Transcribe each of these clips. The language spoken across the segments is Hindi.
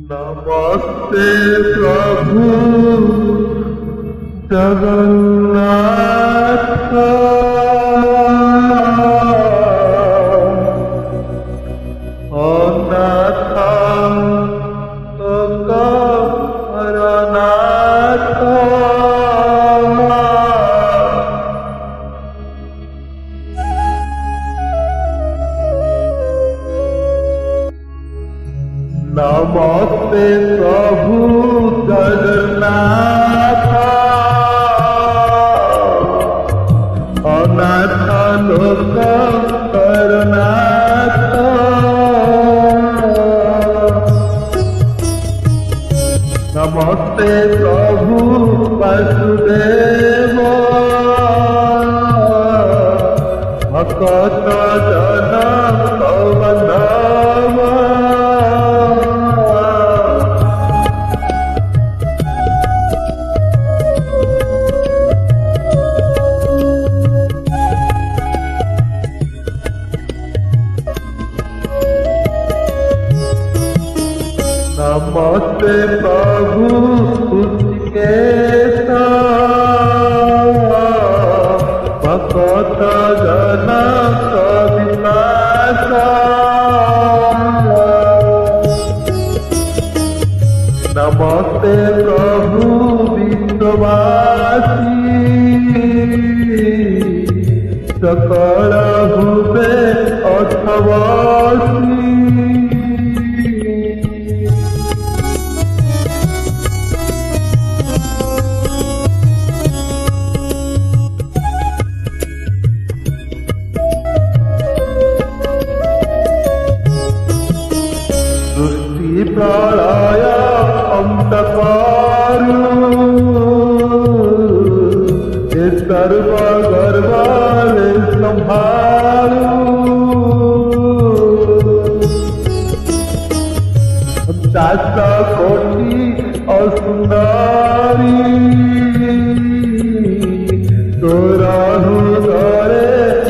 नमस्ते प्रभु जगन्नाथ अनाथ लोकहरनाथ नमस्ते प्रभु जगन्नाथ अनाथ लोकहरनाथ नमस्ते प्रभु वासुदेव भक्त जन पवनव नमस्ते प्रभु ऋषिकेश भक्त जन विनाश नमस्ते प्रभु विश्ववासी सकल हुए अर्थवासी प्रलय अंतकारू हे सर्व गर्वाले संभारू दास कोटि असुंदरी तोरा हृदय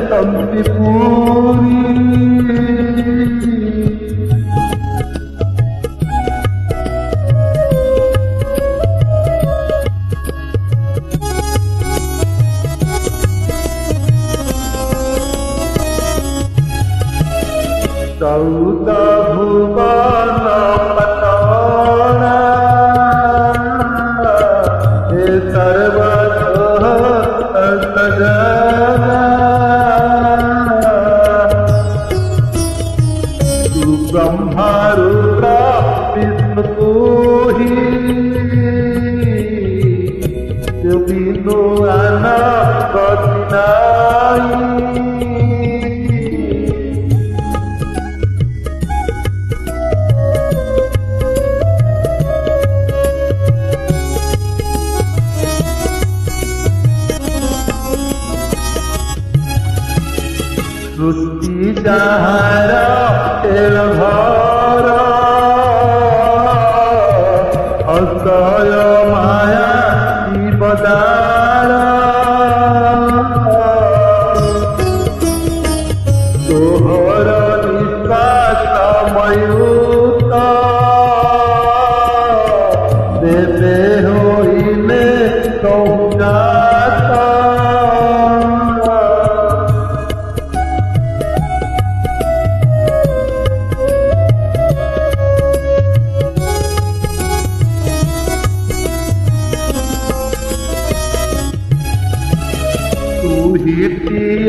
शांति पूरी चौदह भुवन पटना हे सर्वतः सजना तू ब्रह्मा रुद्र विष्णु तू ही जो बिनु आना गति नहीं सृष्टि जहार तेल घर असय माया जीवदार तोहर निश्वास मयूत देवे होइले सौजात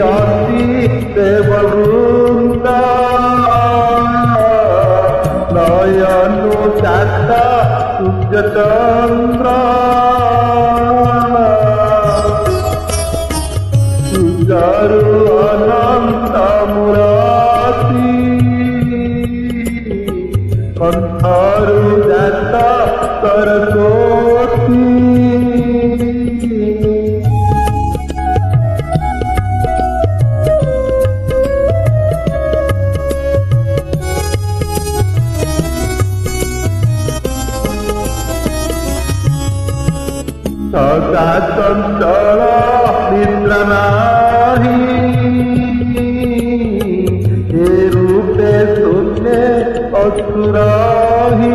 अति देववृंद नयनु जाता सूर्य चंद्र सुजरु अनंत मुराति कंठरु जाता सरस्वती सदा चंचल निद्रा नाही हे असुराही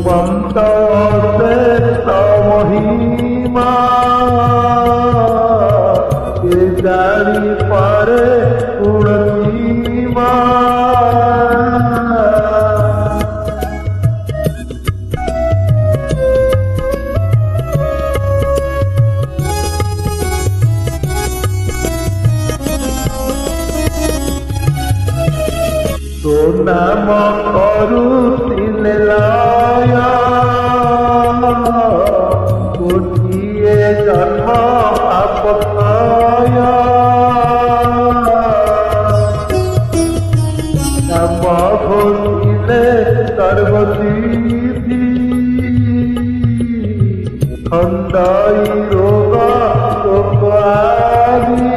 ममता से महिमा के जानी पारे पूर्णिमा तो नाम करुतिले लाया गोटिए जन्म आपकाया नाम घोषिले सर्वसिद्धि खंडाई रोग शोक आदि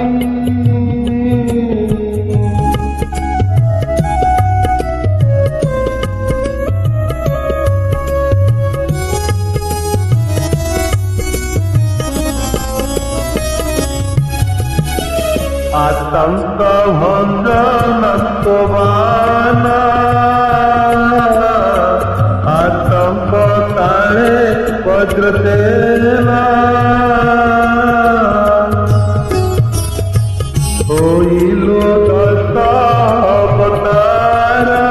आतंक भंजन बाना आतंक ताले वज्र सेना होइलो दस अवतारा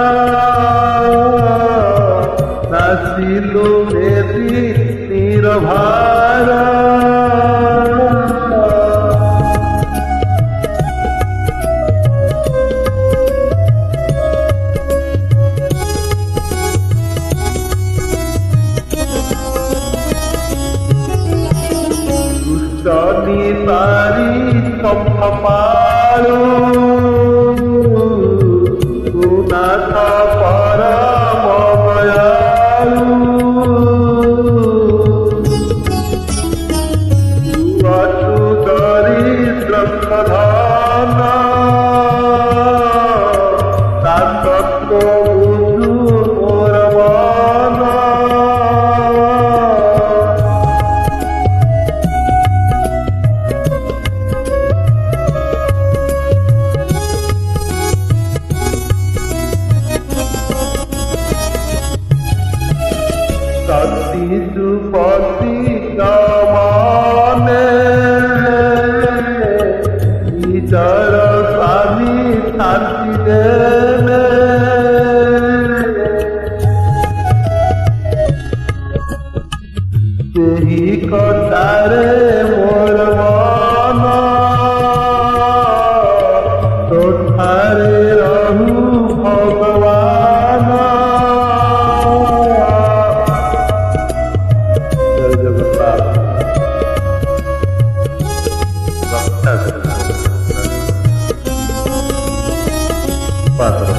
नासिलो मेदी निरभारा जनी तारी संपालू सुनाथ परम दयालु अचु दरिद्र प्रधान तत्व बुझु मोर मन शक्ति सुपति कामने निजर स्वामी शांति देने तेही कटारे मोर मन तोठारे रहु भगवान Pak